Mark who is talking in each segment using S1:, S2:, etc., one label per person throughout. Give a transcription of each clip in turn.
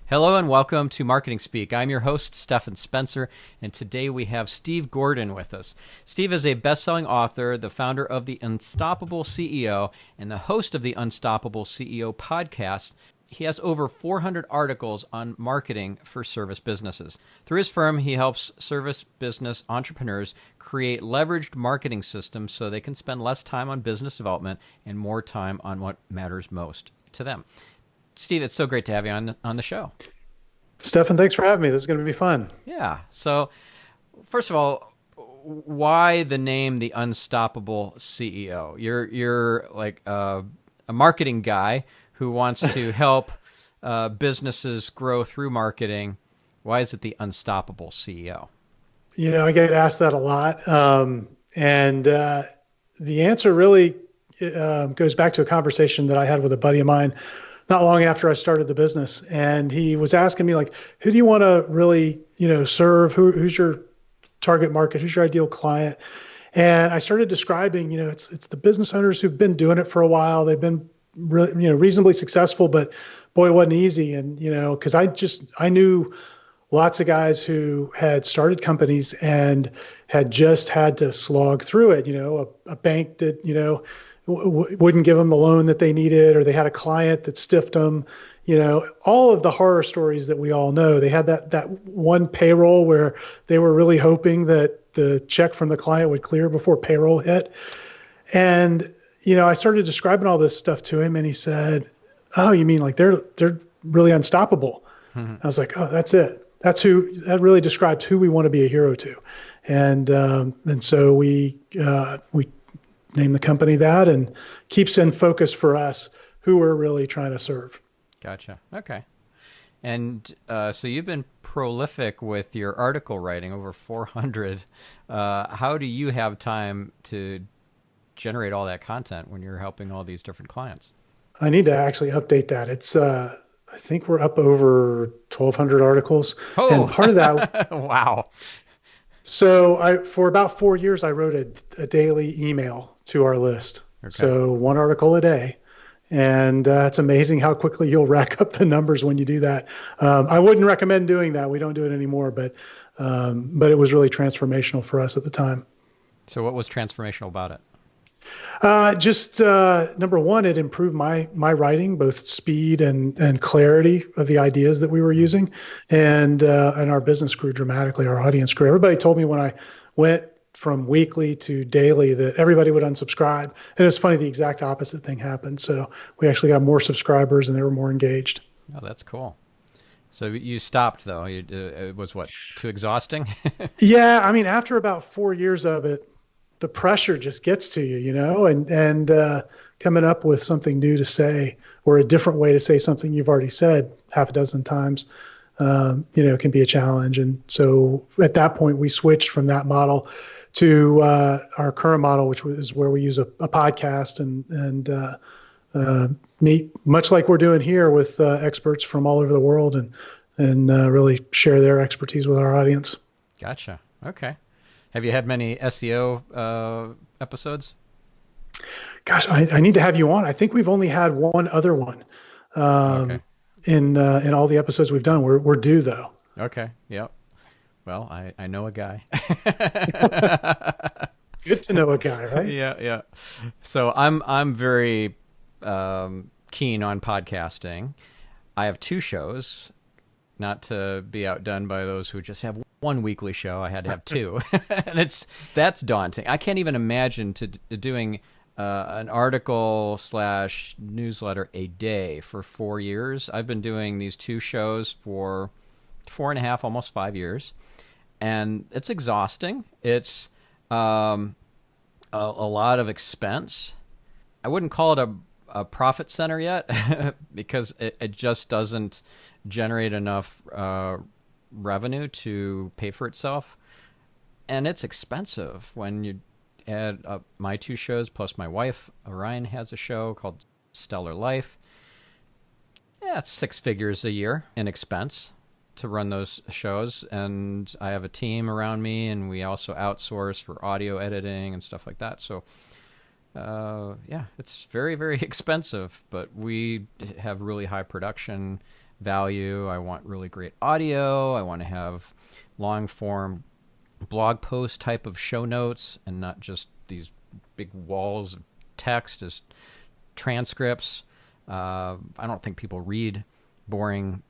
S1: Hello and welcome to Marketing Speak. I'm your host, Stephen Spencer, and today we have Steve Gordon with us. Steve is a best-selling author, the founder of The Unstoppable CEO, and the host of the Unstoppable CEO podcast. He has over 400 articles on marketing for service businesses. Through his firm, he helps service business entrepreneurs create leveraged marketing systems so they can spend less time on business development and more time on what matters most to them. Steve, it's so great to have you on the show.
S2: Stefan, thanks for having me. This is going to be fun.
S1: Yeah. So, first of all, why the name The Unstoppable CEO? You're like a marketing guy who wants to help businesses grow through marketing. Why is it The Unstoppable CEO?
S2: You know, I get asked that a lot. And the answer really goes back to a conversation that I had with a buddy of mine not long after I started the business. And he was asking me, like, who do you want to really, serve? Who's your target market? Who's your ideal client? And I started describing, it's the business owners who've been doing it for a while. They've been reasonably successful, but boy, it wasn't easy. And, because I knew lots of guys who had started companies and had just had to slog through it. A bank that, wouldn't give them the loan that they needed, or they had a client that stiffed them, all of the horror stories that we all know. They had that one payroll where they were really hoping that the check from the client would clear before payroll hit. And, I started describing all this stuff to him, and he said, "Oh, you mean like they're really unstoppable?" Mm-hmm. I was like, "Oh, that's it. That really describes who we want to be a hero to." And so we name the company that, and keeps in focus for us who we're really trying to serve.
S1: Gotcha. Okay. And so you've been prolific with your article writing, over 400. How do you have time to generate all that content when you're helping all these different clients?
S2: I need to actually update that. It's I think we're up over 1,200 articles.
S1: Oh,
S2: and part of that,
S1: wow.
S2: So for about 4 years, I wrote a daily email to our list. Okay. So one article a day. And it's amazing how quickly you'll rack up the numbers when you do that. I wouldn't recommend doing that. We don't do it anymore, but it was really transformational for us at the time.
S1: So what was transformational about it?
S2: Just number one, it improved my writing, both speed and clarity of the ideas that we were using, and our business grew dramatically. Our audience grew. Everybody told me when I went from weekly to daily that everybody would unsubscribe, and it's funny, the exact opposite thing happened. So we actually got more subscribers, and they were more engaged.
S1: Oh, that's cool. So you stopped though. It was what, too exhausting?
S2: Yeah, I mean, after about 4 years of it, the pressure just gets to you, and coming up with something new to say, or a different way to say something you've already said half a dozen times, can be a challenge. And so at that point, we switched from that model to our current model, which is where we use a podcast and meet, much like we're doing here, with experts from all over the world, and really share their expertise with our audience.
S1: Gotcha. Okay. Have you had many SEO episodes?
S2: Gosh, I need to have you on. I think we've only had one other one
S1: okay.
S2: in all the episodes we've done. We're due though.
S1: Okay. Yep. Well, I know a guy.
S2: Good to know a guy, right?
S1: Yeah. So I'm very keen on podcasting. I have 2 shows, not to be outdone by those who just have one weekly show. I had to have 2, and that's daunting. I can't even imagine doing an article / newsletter a day for 4 years. I've been doing these 2 shows for 4.5, almost 5 years, and it's exhausting. It's a lot of expense. I wouldn't call it a profit center yet because it just doesn't generate enough revenue to pay for itself, and it's expensive when you add up my 2 shows plus my wife Orion has a show called Stellar Life. Yeah, it's 6 figures a year in expense to run those shows, and I have a team around me, and we also outsource for audio editing and stuff like that. So yeah, it's very, very expensive, but we have really high production value. I want really great audio. I want to have long form blog post type of show notes and not just these big walls of text as transcripts. I don't think people read boring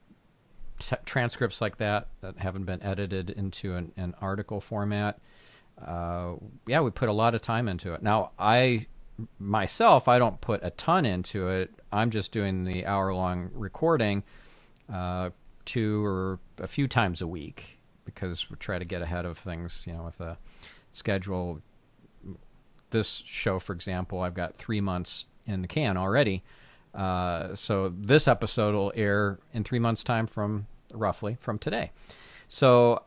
S1: transcripts like that haven't been edited into an article format. We put a lot of time into it. Now, myself, I don't put a ton into it. I'm just doing the hour-long recording 2 or a few times a week because we try to get ahead of things, with a schedule. This show, for example, I've got 3 months in the can already. So this episode will air in 3 months' time roughly from today. So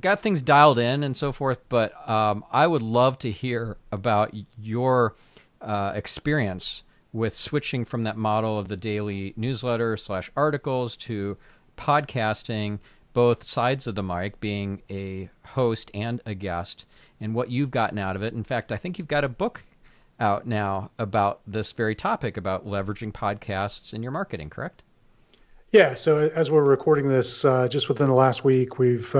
S1: got things dialed in and so forth, but I would love to hear about your experience with switching from that model of the daily newsletter / articles to podcasting, both sides of the mic, being a host and a guest, and what you've gotten out of it. In fact, I think you've got a book out now about this very topic, about leveraging podcasts in your marketing, correct?
S2: Yeah. So as we're recording this, just within the last week, we've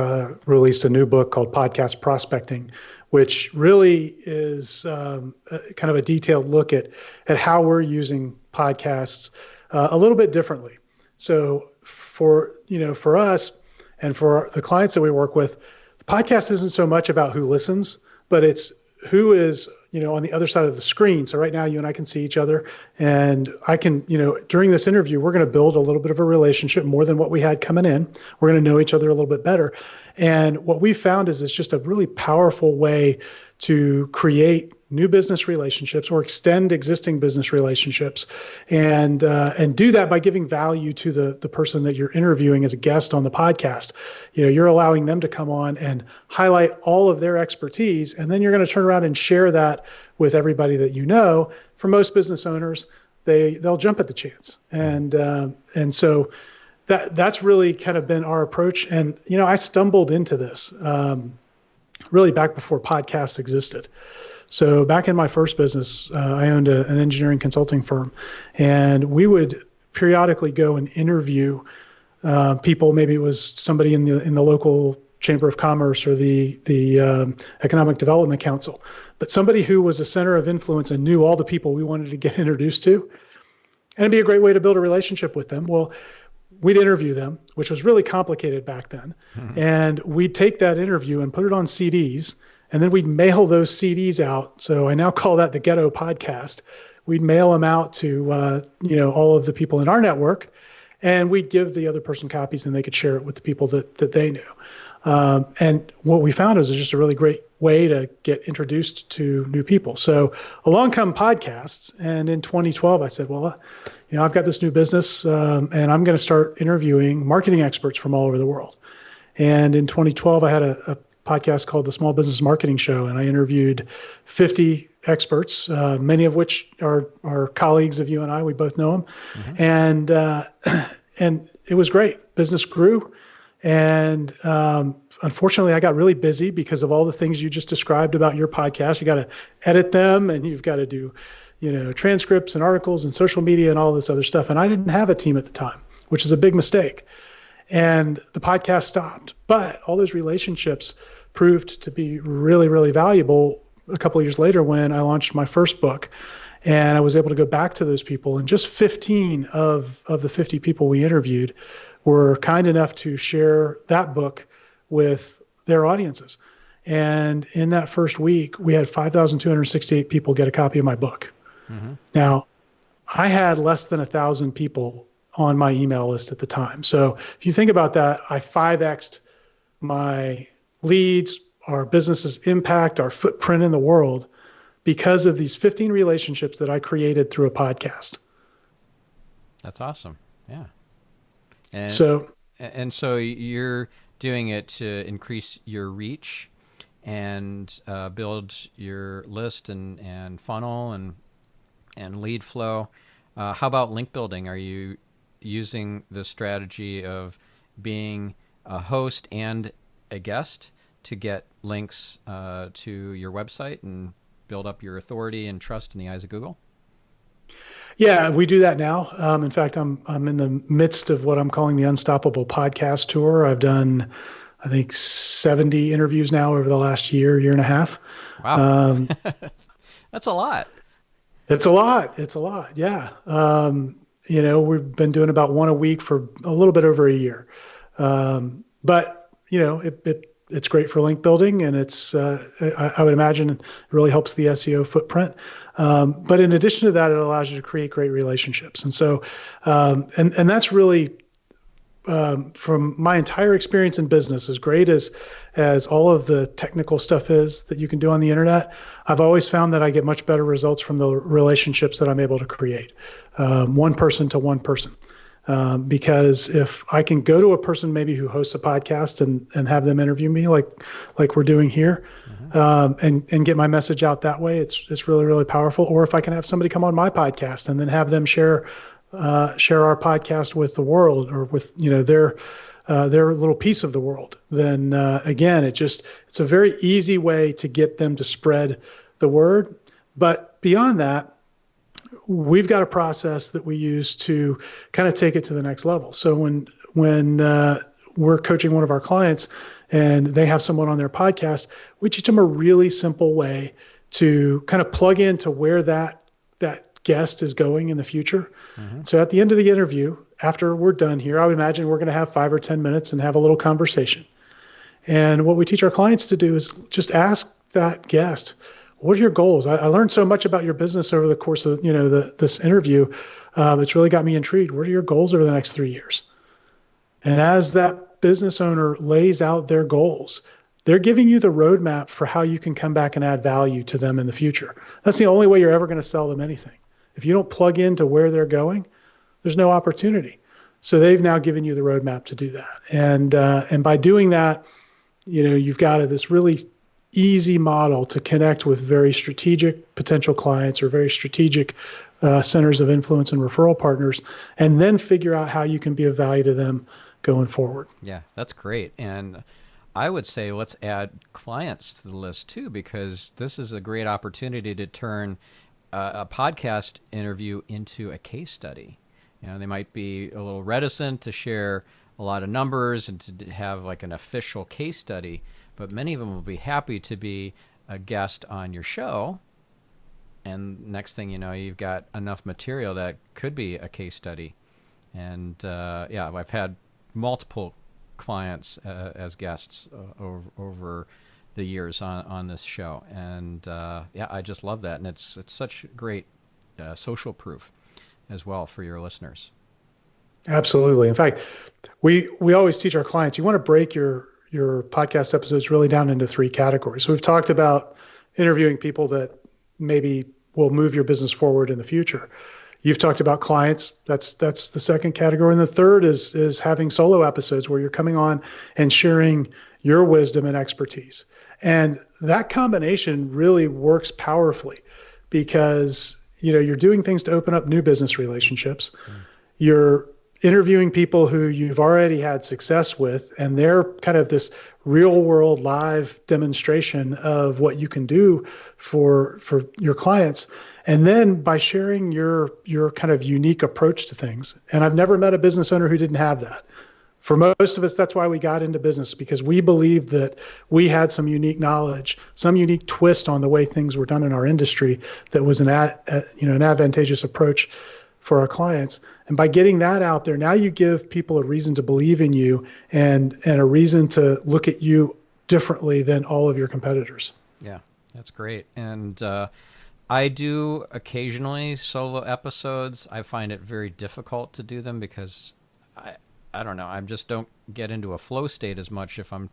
S2: released a new book called Podcast Prospecting, which really is kind of a detailed look at how we're using podcasts a little bit differently. So for us and for the clients that we work with, the podcast isn't so much about who listens, but it's who is on the other side of the screen. So right now you and I can see each other, and I can, during this interview, we're going to build a little bit of a relationship more than what we had coming in. We're going to know each other a little bit better. And what we found is it's just a really powerful way to create new business relationships or extend existing business relationships, and do that by giving value to the person that you're interviewing as a guest on the podcast. You're allowing them to come on and highlight all of their expertise, and then you're going to turn around and share that with everybody that you know. For most business owners, they'll jump at the chance, and so that's really kind of been our approach. And I stumbled into this really back before podcasts existed. So back in my first business, I owned an engineering consulting firm, and we would periodically go and interview people. Maybe it was somebody in the local chamber of commerce or the economic development council, but somebody who was a center of influence and knew all the people we wanted to get introduced to. And it'd be a great way to build a relationship with them. Well, we'd interview them, which was really complicated back then. Mm-hmm. And we'd take that interview and put it on CDs, and then we'd mail those CDs out. So I now call that the Ghetto Podcast. We'd mail them out to all of the people in our network, and we'd give the other person copies, and they could share it with the people that they knew. And what we found is just a really great way to get introduced to new people. So along come podcasts, and in 2012, I said, well, I've got this new business, and I'm going to start interviewing marketing experts from all over the world. And in 2012, I had a podcast called The Small Business Marketing Show, and I interviewed 50 experts, many of which are colleagues of you and I. We both know them. Mm-hmm. And it was great. Business grew. And unfortunately, I got really busy because of all the things you just described about your podcast. You got to edit them, and you've got to do, transcripts and articles and social media and all this other stuff. And I didn't have a team at the time, which is a big mistake. And the podcast stopped. But all those relationships proved to be really, really valuable a couple of years later when I launched my first book. And I was able to go back to those people. And just 15 of the 50 people we interviewed were kind enough to share that book with their audiences. And in that first week, we had 5,268 people get a copy of my book. Mm-hmm. Now, I had less than 1,000 people on my email list at the time. So if you think about that, I 5x'd my leads, our business's impact, our footprint in the world because of these 15 relationships that I created through a podcast.
S1: That's awesome. Yeah. And so you're doing it to increase your reach and build your list and funnel and lead flow. How about link building? Are you using the strategy of being a host and a guest to get links to your website and build up your authority and trust in the eyes of Google?
S2: Yeah, we do that now. In fact, I'm in the midst of what I'm calling the Unstoppable Podcast Tour. I've done, I think, 70 interviews now over the last year and a half.
S1: Wow.
S2: Um,
S1: That's a lot.
S2: it's a lot. It's a lot. Yeah. We've been doing about one a week for a little bit over a year. But it's great for link building, and I would imagine it really helps the SEO footprint. But in addition to that, it allows you to create great relationships. And so, and that's really, from my entire experience in business, as great as all of the technical stuff is that you can do on the internet, I've always found that I get much better results from the relationships that I'm able to create, one person to one person. Because if I can go to a person maybe who hosts a podcast and have them interview me like we're doing here, and get my message out that way, it's really, really powerful. Or if I can have somebody come on my podcast and then have them share our podcast with the world, or with their little piece of the world, then again, it's a very easy way to get them to spread the word. But beyond that, we've got a process that we use to kind of take it to the next level. So when we're coaching one of our clients and they have someone on their podcast, we teach them a really simple way to kind of plug into where that guest is going in the future. Mm-hmm. So at the end of the interview, after we're done here, I would imagine we're going to have 5 or 10 minutes and have a little conversation. And what we teach our clients to do is just ask that guest, what are your goals? I learned so much about your business over the course of this interview. It's really got me intrigued. What are your goals over the next 3 years? And as that business owner lays out their goals, they're giving you the roadmap for how you can come back and add value to them in the future. That's the only way you're ever going to sell them anything. If you don't plug into where they're going, there's no opportunity. So they've now given you the roadmap to do that. And by doing that, you've got this really easy model to connect with very strategic potential clients or very strategic centers of influence and referral partners, and then figure out how you can be of value to them going forward.
S1: Yeah, that's great. And I would say let's add clients to the list too, because this is a great opportunity to turn a podcast interview into a case study. They might be a little reticent to share a lot of numbers and to have like an official case study, but many of them will be happy to be a guest on your show. And next thing you know, you've got enough material that could be a case study. And I've had multiple clients as guests over the years on this show. And I just love that. And it's such great social proof as well for your listeners.
S2: Absolutely. In fact, we always teach our clients, you want to break your podcast episodes really down into 3 categories. So we've talked about interviewing people that maybe will move your business forward in the future. You've talked about clients. That's the second category. And the third is having solo episodes where you're coming on and sharing your wisdom and expertise. And that combination really works powerfully because, you're doing things to open up new business relationships. You're interviewing people who you've already had success with, and they're kind of this real world live demonstration of what you can do for your clients. And then by sharing your kind of unique approach to things. And I've never met a business owner who didn't have that. For most of us, that's why we got into business, because we believed that we had some unique knowledge, some unique twist on the way things were done in our industry that was an advantageous approach for our clients. And by getting that out there, now you give people a reason to believe in you and a reason to look at you differently than all of your competitors.
S1: Yeah, that's great. And I do occasionally solo episodes. I find it very difficult to do them because I don't know, I just don't get into a flow state as much if I'm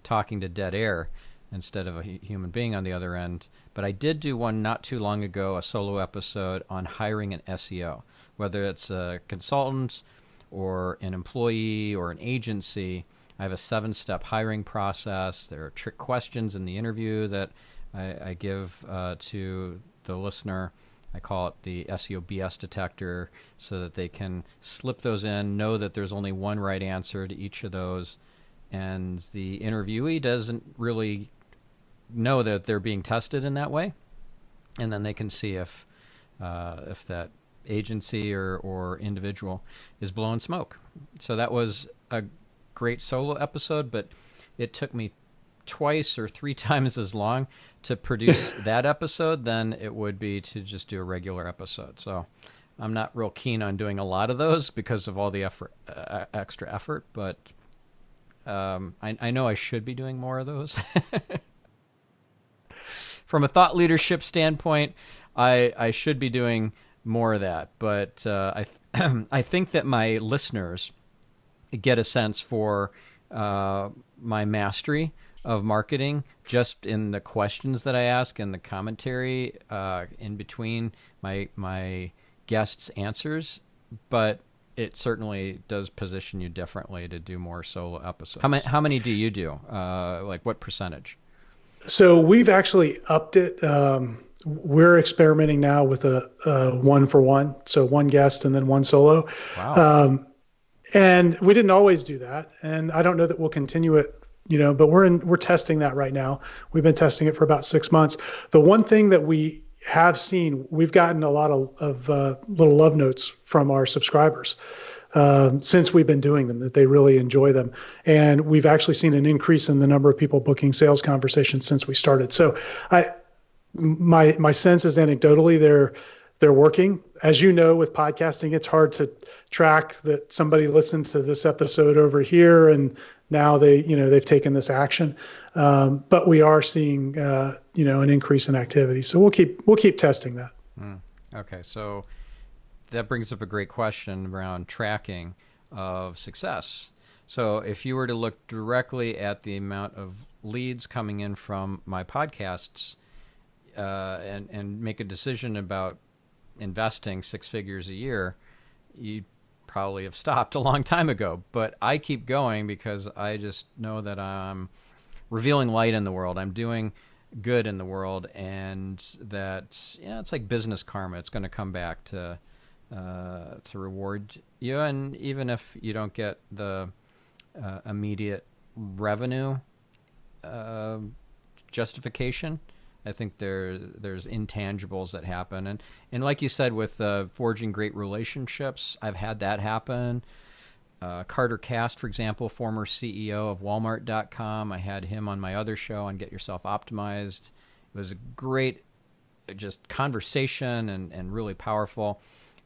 S1: talking to dead air instead of a human being on the other end. But I did do one not too long ago, a solo episode on hiring an SEO, whether it's a consultant or an employee or an agency. I have a 7-step hiring process. There are trick questions in the interview that I give to the listener. I call it the SEO BS detector so that they can slip those in, know that there's only one right answer to each of those. And the interviewee doesn't really know that they're being tested in that way. And then they can see if that agency or individual is blowing smoke. So that was a great solo episode, but it took me twice or three times as long to produce that episode than it would be to just do a regular episode. So I'm not real keen on doing a lot of those because of all the effort, extra effort, but I know I should be doing more of those. From a thought leadership standpoint, I should be doing more of that, but I think that my listeners get a sense for my mastery of marketing just in the questions that I ask and the commentary in between my guests' answers, but it certainly does position you differently to do more solo episodes. How many do you do? Like what percentage?
S2: So we've actually upped it. We're experimenting now with a 1-for-1, so one guest and then one solo.
S1: Wow.
S2: And we didn't always do that, and I don't know that we'll continue it, but we're testing that right now. We've been testing it for about 6 months. The one thing that we have seen, we've gotten a lot of little love notes from our subscribers since we've been doing them, that they really enjoy them. And we've actually seen an increase in the number of people booking sales conversations since we started. So my sense is anecdotally they're working. As you know, with podcasting, it's hard to track that somebody listened to this episode over here and now they've taken this action. But we are seeing an increase in activity. So we'll keep testing that.
S1: Okay, so that brings up a great question around tracking of success. So if you were to look directly at the amount of leads coming in from my podcasts and make a decision about investing 6 figures a year, you'd probably have stopped a long time ago. But I keep going because I just know that I'm revealing light in the world. I'm doing good in the world, and that it's like business karma. It's going to come back to reward you, and even if you don't get the immediate revenue justification, I think there's intangibles that happen, and like you said, with forging great relationships, I've had that happen. Carter Cast, for example, former CEO of Walmart.com, I had him on my other show on Get Yourself Optimized. It was a great just conversation and really powerful.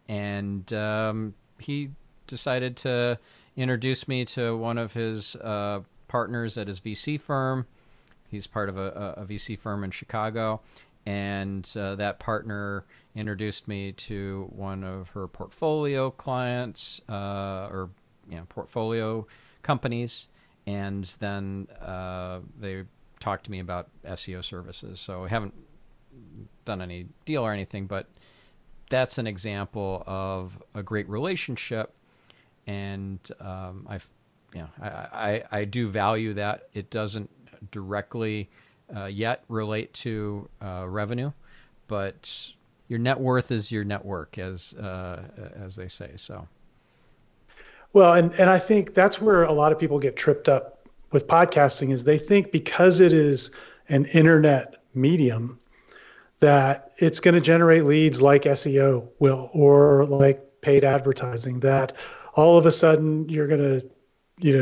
S1: And he decided to introduce me to one of his partners at his VC firm. He's part of a VC firm in Chicago. And that partner introduced me to one of her portfolio clients or portfolio companies. And then they talked to me about SEO services. So I haven't done any deal or anything, but that's an example of a great relationship, and I do value that. It doesn't directly yet relate to revenue, but your net worth is your network, as they say. So,
S2: well, and I think that's where a lot of people get tripped up with podcasting, is they think because it is an internet medium that it's going to generate leads like SEO will, or like paid advertising, that all of a sudden you're going to,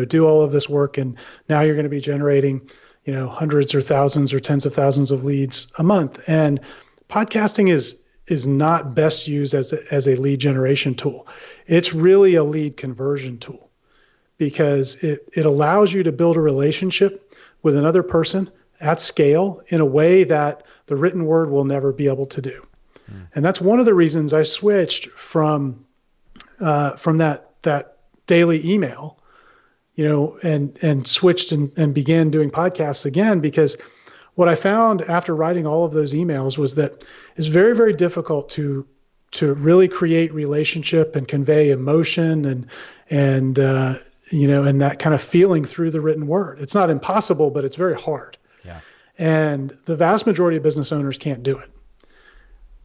S2: do all of this work and now you're going to be generating, hundreds or thousands or tens of thousands of leads a month. And podcasting is not best used as a lead generation tool. It's really a lead conversion tool, because it allows you to build a relationship with another person at scale in a way that the written word will never be able to do. And that's one of the reasons I switched from that daily email, and switched and began doing podcasts again, because what I found after writing all of those emails was that it's very, very difficult to really create relationship and convey emotion and that kind of feeling through the written word. It's not impossible, but it's very hard.
S1: Yeah.
S2: And the vast majority of business owners can't do it.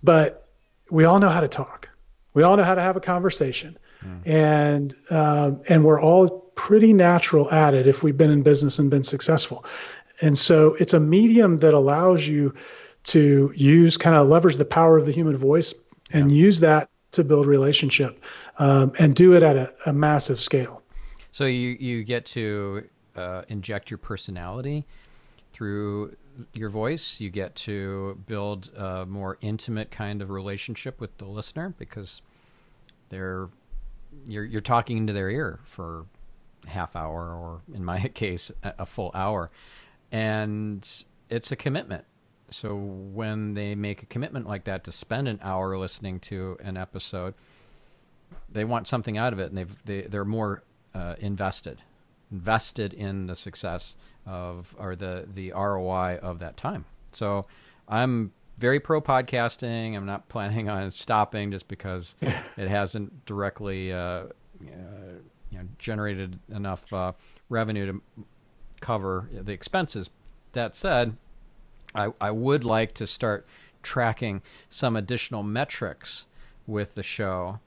S2: But we all know how to talk. We all know how to have a conversation. And we're all pretty natural at it if we've been in business and been successful. And so it's a medium that allows you to leverage the power of the human voice and use that to build relationship, and do it at a massive scale.
S1: So you get to inject your personality through your voice. You get to build a more intimate kind of relationship with the listener because you're talking into their ear for a half hour, or in my case, a full hour, and it's a commitment. So when they make a commitment like that to spend an hour listening to an episode, they want something out of it, and they're more invested in the success of, or the ROI of that time. So I'm very pro podcasting. I'm not planning on stopping just because it hasn't directly generated enough revenue to cover the expenses. That said, I would like to start tracking some additional metrics with the show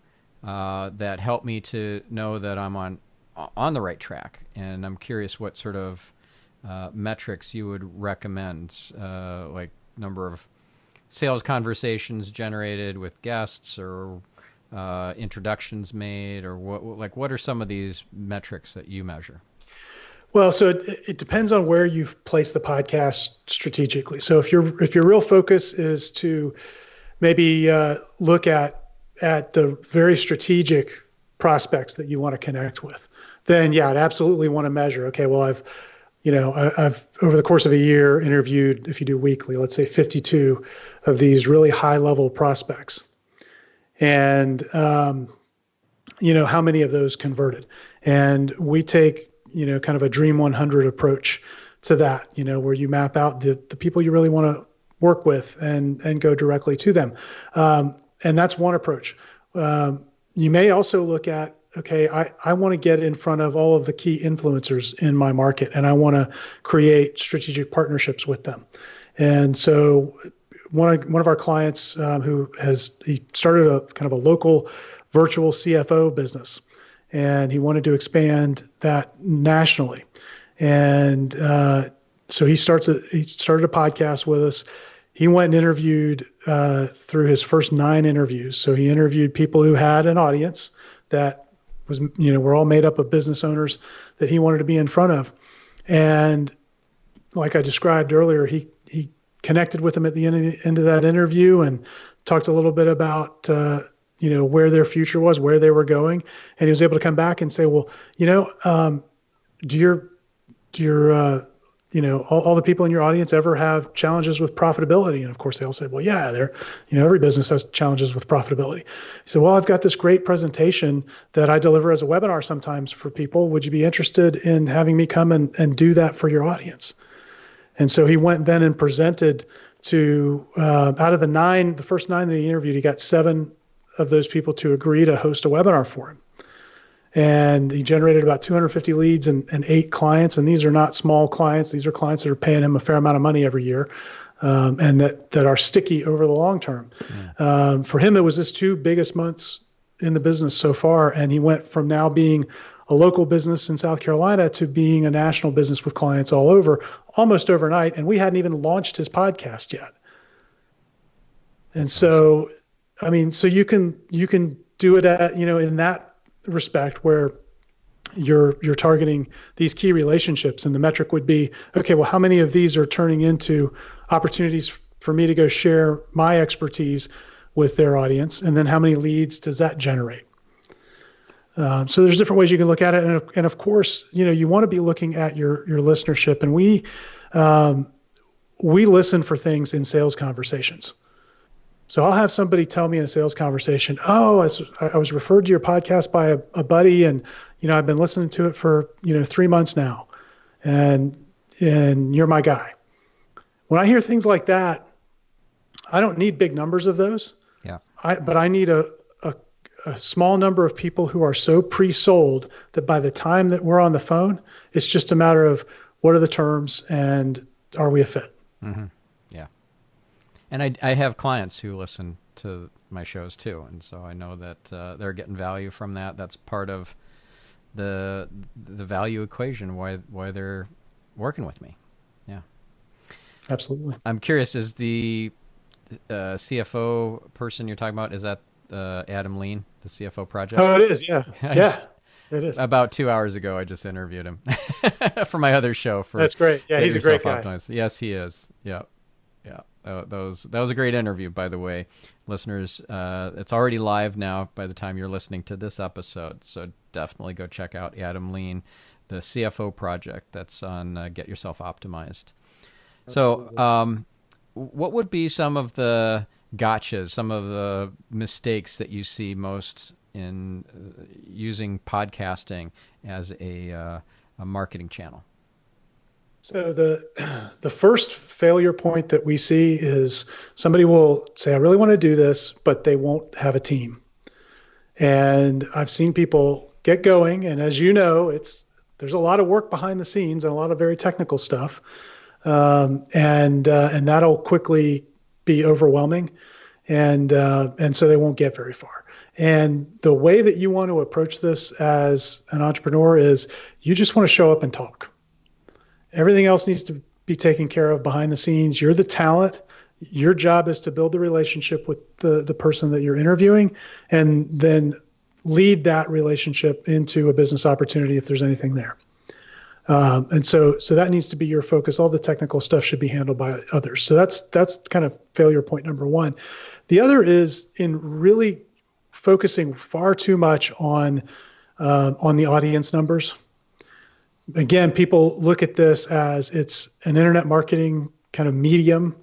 S1: that help me to know that I'm on the right track. And I'm curious what sort of metrics you would recommend, like number of sales conversations generated with guests, or introductions made, or what are some of these metrics that you measure?
S2: Well, so it depends on where you've placed the podcast strategically. So if your real focus is to maybe look at the very strategic prospects that you want to connect with, then yeah, I'd absolutely want to measure. Okay, well, I've over the course of a year interviewed, if you do weekly, let's say 52 of these really high level prospects, and how many of those converted. And we take kind of a Dream 100 approach to that, where you map out the people you really want to work with and go directly to them. And that's one approach. You may also look at, okay, I want to get in front of all of the key influencers in my market, and I want to create strategic partnerships with them. And so one of our clients he started a kind of a local virtual CFO business, and he wanted to expand that nationally. And so he started a podcast with us. He went and interviewed through his first 9 interviews. So he interviewed people who had an audience that was, were all made up of business owners that he wanted to be in front of. And like I described earlier, he connected with them at the end of that interview and talked a little bit about where their future was, where they were going. And he was able to come back and say, well, do your all the people in your audience ever have challenges with profitability? And of course they all said, well, yeah, every business has challenges with profitability. He said, well, I've got this great presentation that I deliver as a webinar sometimes for people. Would you be interested in having me come and do that for your audience? And so he went then and presented to, out of the first 9 that he interviewed, he got 7 of those people to agree to host a webinar for him. And he generated about 250 leads and 8 clients. And these are not small clients. These are clients that are paying him a fair amount of money every year, and that are sticky over the long term. Yeah. For him, it was his 2 biggest months in the business so far. And he went from now being a local business in South Carolina to being a national business with clients all over, almost overnight. And we hadn't even launched his podcast yet. And so, I mean, so you can do it at, in that respect where you're targeting these key relationships, and the metric would be, okay, well, how many of these are turning into opportunities for me to go share my expertise with their audience? And then how many leads does that generate? So there's different ways you can look at it. And of course, you want to be looking at your listenership, and we listen for things in sales conversations. So I'll have somebody tell me in a sales conversation, oh, I was referred to your podcast by a buddy, and I've been listening to it for 3 months now, and you're my guy. When I hear things like that, I don't need big numbers of those.
S1: Yeah.
S2: But I need a small number of people who are so pre-sold that by the time that we're on the phone, it's just a matter of what are the terms and are we a fit?
S1: Mm-hmm. Yeah. And I have clients who listen to my shows too. And so I know that they're getting value from that. That's part of the value equation, why they're working with me. Yeah.
S2: Absolutely.
S1: I'm curious, is the CFO person you're talking about, is that Adam Lean, the CFO project?
S2: Oh, it is. Yeah. Yeah, it is.
S1: About 2 hours ago, I just interviewed him for my other show.
S2: That's great. Yeah,
S1: Get
S2: he's a great
S1: Yourself
S2: guy.
S1: Optimized. Yes, he is. Yeah. Yeah. That was a great interview, by the way. Listeners, it's already live now by the time you're listening to this episode. So definitely go check out Adam Lean, the CFO project that's on Get Yourself Optimized. Absolutely. So what would be some of the gotchas, some of the mistakes that you see most in using podcasting as a marketing channel?
S2: So the first failure point that we see is somebody will say, I really want to do this, but they won't have a team. And I've seen people get going. And as you know, there's a lot of work behind the scenes and a lot of very technical stuff. And that'll quickly be overwhelming. And so they won't get very far. And the way that you want to approach this as an entrepreneur is you just want to show up and talk. Everything else needs to be taken care of behind the scenes. You're the talent. Your job is to build the relationship with the person that you're interviewing and then lead that relationship into a business opportunity if there's anything there. And so that needs to be your focus. All the technical stuff should be handled by others. So that's kind of failure point number one. The other is in really focusing far too much on the audience numbers. Again, people look at this as it's an internet marketing kind of medium.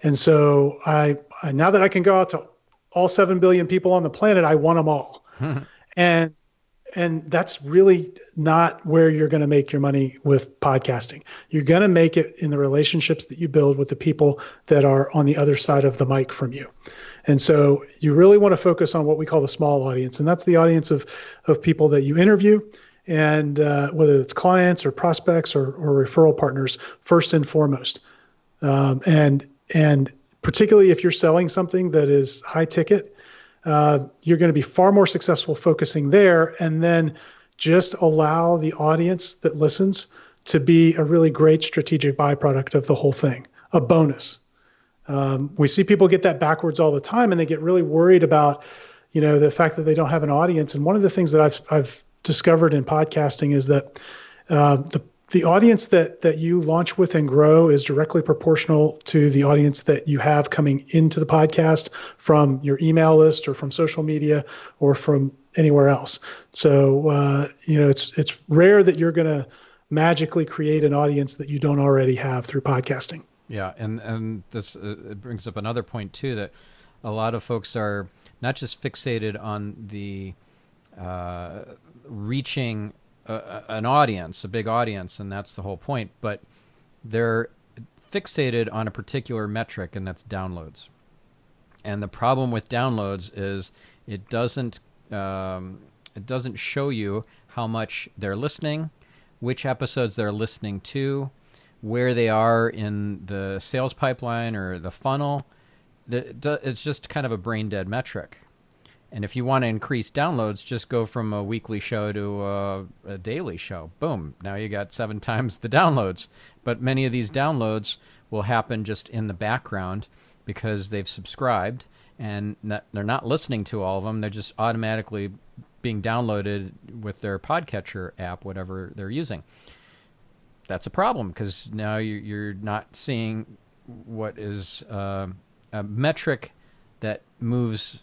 S2: And so I now that I can go out to all 7 billion people on the planet, I want them all. And that's really not where you're going to make your money with podcasting. You're going to make it in the relationships that you build with the people that are on the other side of the mic from you. And so you really want to focus on what we call the small audience. And that's the audience of people that you interview. And whether it's clients or prospects or referral partners, first and foremost. And particularly if you're selling something that is high ticket, you're going to be far more successful focusing there, and then just allow the audience that listens to be a really great strategic byproduct of the whole thing, a bonus. We see people get that backwards all the time, and they get really worried about, the fact that they don't have an audience. And one of the things that I've discovered in podcasting is that the audience that you launch with and grow is directly proportional to the audience that you have coming into the podcast from your email list or from social media or from anywhere else. So, it's rare that you're going to magically create an audience that you don't already have through podcasting.
S1: Yeah. And this it brings up another point too, that a lot of folks are not just fixated on the reaching an audience, a big audience, and that's the whole point, but they're fixated on a particular metric, and that's downloads. And the problem with downloads is it doesn't show you how much they're listening, which episodes they're listening to, where they are in the sales pipeline or the funnel. It's just kind of a brain dead metric. And if you want to increase downloads, just go from a weekly show to a daily show. Boom. Now you got 7 times the downloads. But many of these downloads will happen just in the background because they've subscribed and they're not listening to all of them. They're just automatically being downloaded with their podcatcher app, whatever they're using. That's a problem because now you're not seeing what is a metric that moves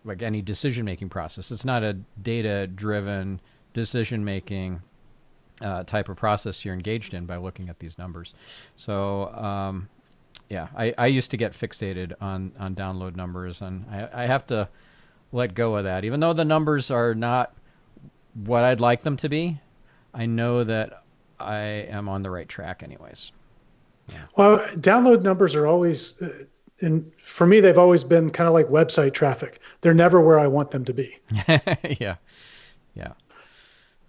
S1: like any decision-making process. It's not a data-driven decision-making type of process you're engaged in by looking at these numbers. So, I used to get fixated on download numbers, and I have to let go of that. Even though the numbers are not what I'd like them to be, I know that I am on the right track anyways. Yeah.
S2: Well, download numbers are always... and for me, they've always been kind of like website traffic. They're never where I want them to be.
S1: Yeah.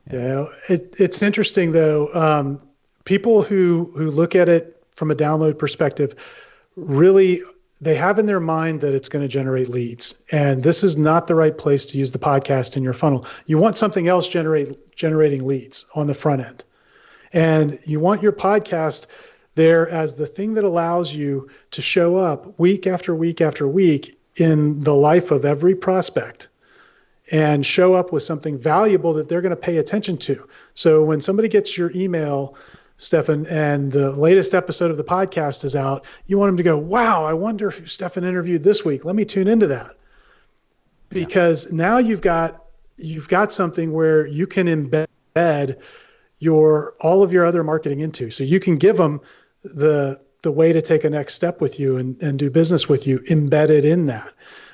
S2: It's interesting though. People who look at it from a download perspective, really, they have in their mind that it's going to generate leads. And this is not the right place to use the podcast in your funnel. You want something else generating leads on the front end. And you want your podcast there as the thing that allows you to show up week after week after week in the life of every prospect and show up with something valuable that they're going to pay attention to. So when somebody gets your email, Stefan, and the latest episode of the podcast is out, you want them to go, wow, I wonder who Stefan interviewed this week. Let me tune into that. Because now you've got something where you can embed all of your other marketing into. So you can give them the way to take a next step with you and do business with you embedded in that.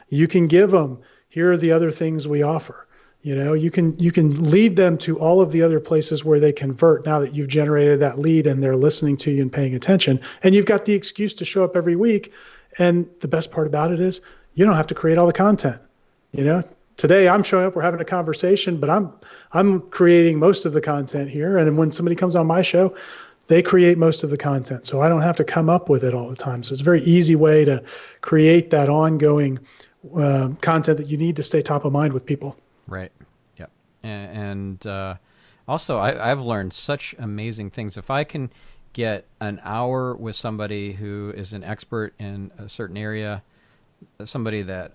S2: You can give them, here are the other things we offer. You can lead them to all of the other places where they convert now that you've generated that lead and they're listening to you and paying attention. And you've got the excuse to show up every week. And the best part about it is you don't have to create all the content. Today I'm showing up, we're having a conversation, but I'm creating most of the content here. And when somebody comes on my show, they create most of the content. So I don't have to come up with it all the time. So it's a very easy way to create that ongoing content that you need to stay top of mind with people.
S1: Right. Yep. And also I've learned such amazing things. If I can get an hour with somebody who is an expert in a certain area, somebody that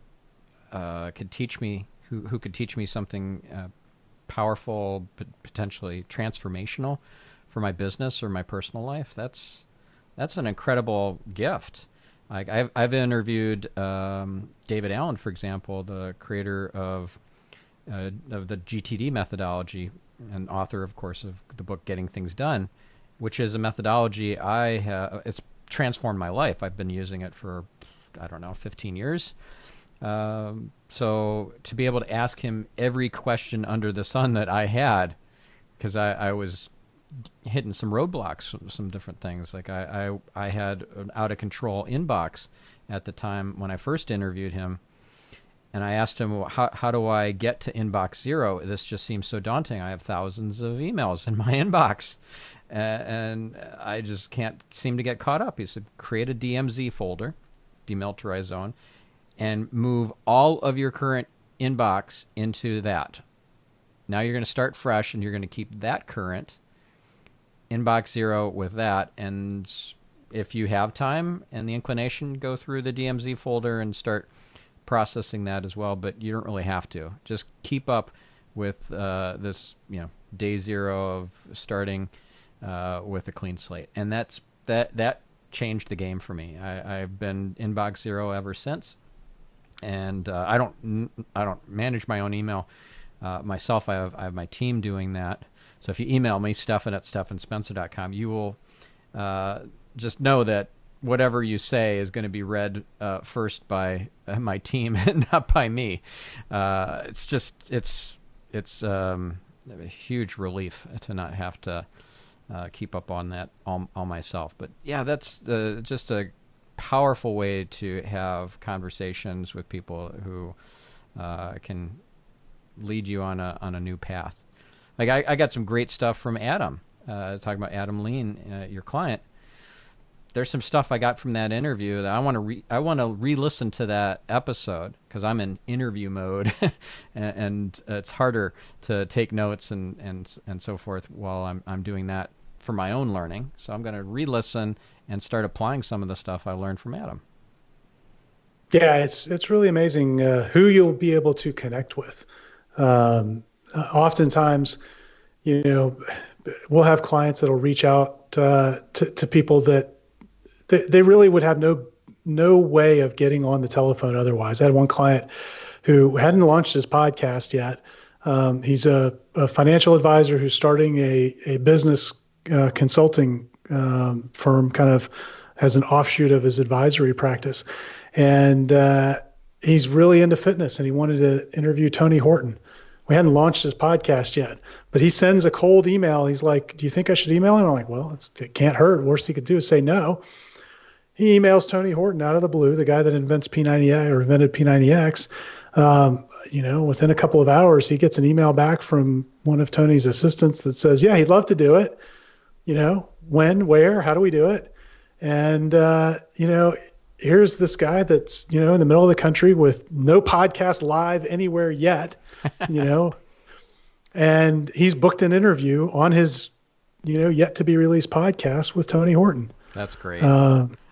S1: could teach me, who could teach me something powerful, potentially transformational for my business or my personal life, that's an incredible gift. Like I've interviewed David Allen, for example, the creator of the GTD methodology and author, of course, of the book Getting Things Done, which is a methodology it's transformed my life. I've been using it for, 15 years. So to be able to ask him every question under the sun that I had, because I was hitting some roadblocks, some different things. Like I had an out of control inbox at the time when I first interviewed him. And I asked him, how do I get to inbox zero? This just seems so daunting. I have thousands of emails in my inbox, and I just can't seem to get caught up. He said, create a DMZ folder, demilitarized zone, and move all of your current inbox into that. Now you're going to start fresh, and you're going to keep that current, inbox zero with that. And if you have time and the inclination, go through the DMZ folder and start processing that as well, but you don't really have to. Just keep up with this, day zero of starting with a clean slate, and that changed the game for me. I've been inbox zero ever since, and I don't manage my own email myself. I have my team doing that. So if you email me, Stefan@stefanspencer.com, you will just know that whatever you say is going to be read first by my team and not by me. It's a huge relief to not have to keep up on that all myself. But yeah, that's just a powerful way to have conversations with people who can lead you on a new path. Like I got some great stuff from Adam, talking about Adam Lean, your client. There's some stuff I got from that interview that I want to re-listen to that episode because I'm in interview mode, and it's harder to take notes and so forth while I'm doing that for my own learning. So I'm going to re-listen and start applying some of the stuff I learned from Adam.
S2: Yeah, it's really amazing who you'll be able to connect with. Oftentimes, we'll have clients that'll reach out to people that they really would have no way of getting on the telephone otherwise. I had one client who hadn't launched his podcast yet. He's a financial advisor who's starting a business consulting firm, kind of as an offshoot of his advisory practice. And he's really into fitness, and he wanted to interview Tony Horton. We hadn't launched his podcast yet, but he sends a cold email. He's like, do you think I should email him? I'm like, well, it can't hurt. Worst he could do is say no. He emails Tony Horton out of the blue, the guy that invented P90X. Within a couple of hours, he gets an email back from one of Tony's assistants that says, yeah, he'd love to do it. When, where, how do we do it? And, here's this guy that's, in the middle of the country with no podcast live anywhere yet, and he's booked an interview on his, yet to be released podcast with Tony Horton.
S1: That's great.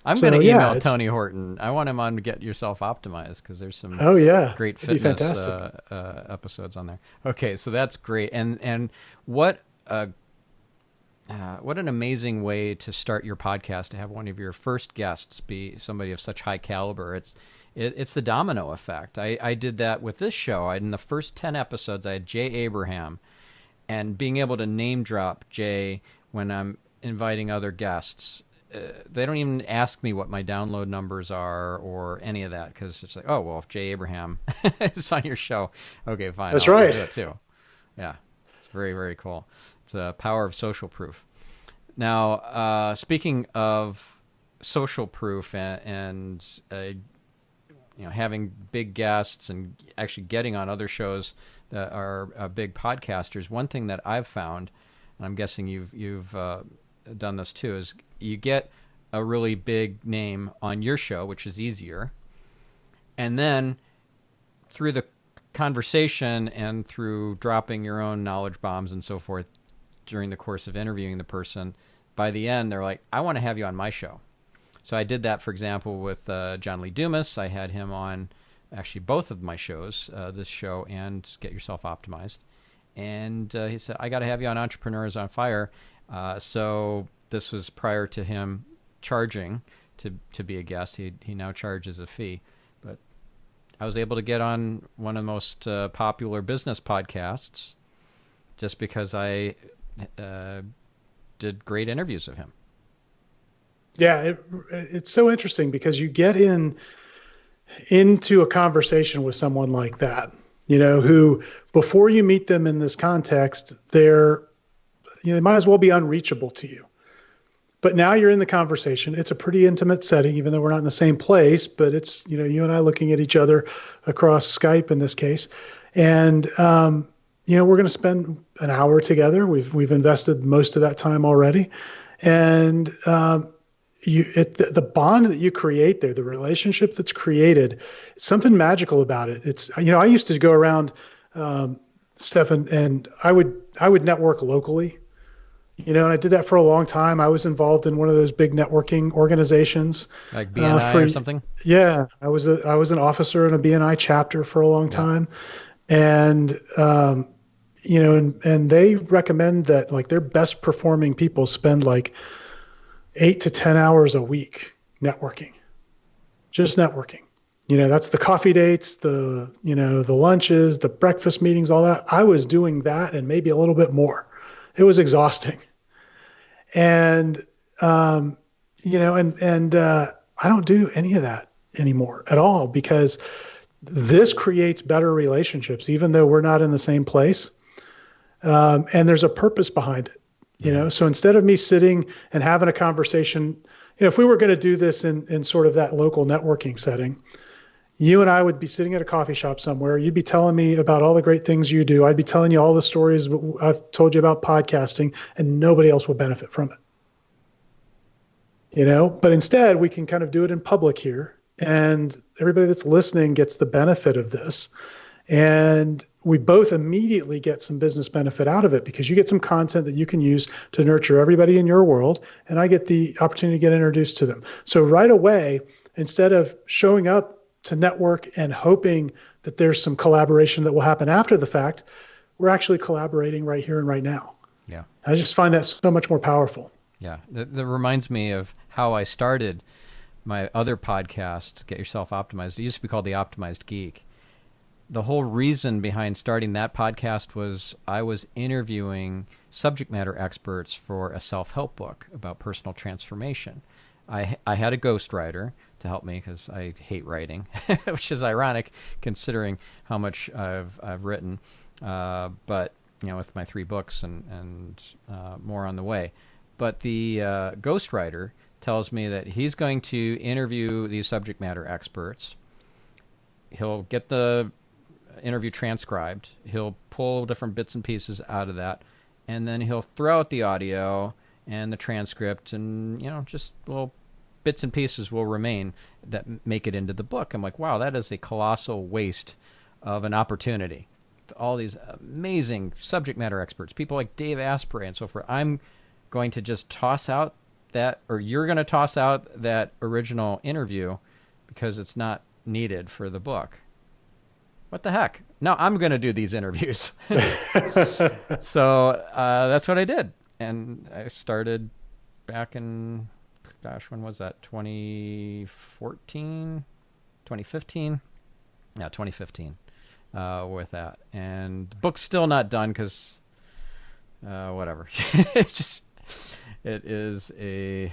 S1: I'm
S2: So
S1: going to
S2: yeah,
S1: email Tony Horton. I want him on to Get Yourself Optimized because there's some
S2: oh yeah,
S1: great
S2: that'd be
S1: fitness
S2: fantastic.
S1: episodes on there. Okay, so that's great. And what what an amazing way to start your podcast, to have one of your first guests be somebody of such high caliber. It's the domino effect. I did that with this show. In the first 10 episodes, I had Jay Abraham, and being able to name drop Jay when I'm inviting other guests, they don't even ask me what my download numbers are or any of that, because it's like, oh, well, if Jay Abraham is on your show, okay, fine.
S2: That's
S1: I'll
S2: right.
S1: do it too. Yeah, it's very, very cool. It's a power of social proof. Now, speaking of social proof and having big guests and actually getting on other shows that are big podcasters, one thing that I've found, and I'm guessing you've done this too, is you get a really big name on your show, which is easier, and then through the conversation and through dropping your own knowledge bombs and so forth during the course of interviewing the person, by the end they're like, I want to have you on my show. So I did that, for example, with John Lee Dumas. I had him on actually both of my shows, this show and Get Yourself Optimized. And he said, I got to have you on Entrepreneurs on Fire. So this was prior to him charging to be a guest. He now charges a fee. But I was able to get on one of the most popular business podcasts just because I did great interviews of him.
S2: Yeah, it's so interesting because you get into a conversation with someone like that, who before you meet them in this context, they might as well be unreachable to you. But now you're in the conversation. It's a pretty intimate setting, even though we're not in the same place, but it's, you and I looking at each other across Skype in this case. And, we're going to spend an hour together. We've invested most of that time already. And, the bond that you create there, the relationship that's created, it's something magical about it. It's, I used to go around, Stefan, and I would network locally, and I did that for a long time. I was involved in one of those big networking organizations,
S1: like BNI or something.
S2: Yeah, I was an officer in a BNI chapter for a long time, and and they recommend that like their best performing people spend like 8 to 10 hours a week networking, just networking. That's the coffee dates, the lunches, the breakfast meetings, all that. I was doing that and maybe a little bit more. It was exhausting. And, I don't do any of that anymore at all because this creates better relationships, even though we're not in the same place. And there's a purpose behind it. So instead of me sitting and having a conversation, if we were going to do this in sort of that local networking setting, you and I would be sitting at a coffee shop somewhere. You'd be telling me about all the great things you do. I'd be telling you all the stories I've told you about podcasting, and nobody else would benefit from it. But instead we can kind of do it in public here, and everybody that's listening gets the benefit of this. And we both immediately get some business benefit out of it because you get some content that you can use to nurture everybody in your world. And I get the opportunity to get introduced to them. So right away, instead of showing up to network and hoping that there's some collaboration that will happen after the fact, we're actually collaborating right here and right now.
S1: Yeah.
S2: I just find that so much more powerful.
S1: Yeah. That reminds me of how I started my other podcast, Get Yourself Optimized. It used to be called The Optimized Geek. The whole reason behind starting that podcast was I was interviewing subject matter experts for a self-help book about personal transformation. I had a ghostwriter to help me because I hate writing, which is ironic considering how much I've written. But with my 3 books and more on the way. But the ghostwriter tells me that he's going to interview these subject matter experts. He'll get the interview transcribed. He'll pull different bits and pieces out of that, and then he'll throw out the audio and the transcript, and just little bits and pieces will remain that make it into the book. I'm like, wow, that is a colossal waste of an opportunity. All these amazing subject matter experts, people like Dave Asprey and so forth. I'm going to just toss out that, or you're going to toss out that original interview because it's not needed for the book. What the heck? No, I'm going to do these interviews. So that's what I did. And I started back in, gosh, when was that? 2014? 2015? Yeah, 2015 with that. And the book's still not done because whatever. It's just, it is a,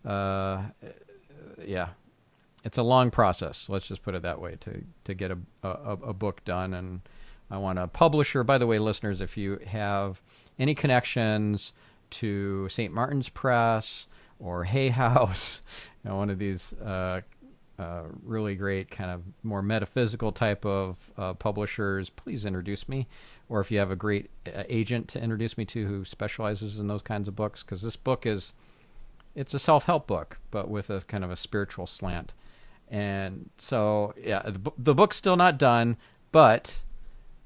S1: yeah. It's a long process. Let's just put it that way to get a book done. And I want a publisher. By the way, listeners, if you have any connections to St. Martin's Press or Hay House, one of these really great kind of more metaphysical type of publishers, please introduce me. Or if you have a great agent to introduce me to who specializes in those kinds of books, because this book it's a self-help book, but with a kind of a spiritual slant. And so, yeah, the book's still not done, but